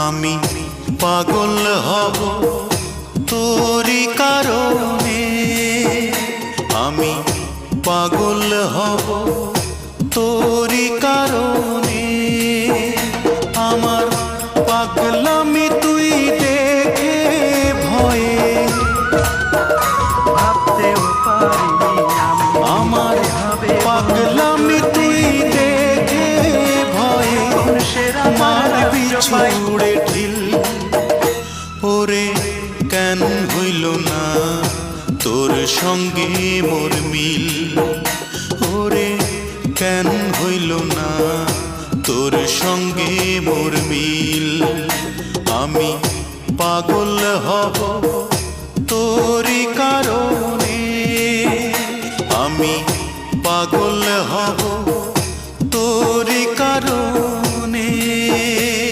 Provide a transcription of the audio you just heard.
আমি পাগল হব তোরি কারণে, আমি পাগল হব তোরি কারণে। আমার পাগলামি তুই দেখে ভয়ে ভাবতেও পারিনি আমি, আমার পাগলামি তুই দেখে ভয়ে মারবি ছুড়ে ঢিল। ওরে কেন হইল না তোর সঙ্গে মোর মিল, ওরে কেন হইল না তোর সঙ্গে মোর মিল। আমি পাগল হব তোরি কারণ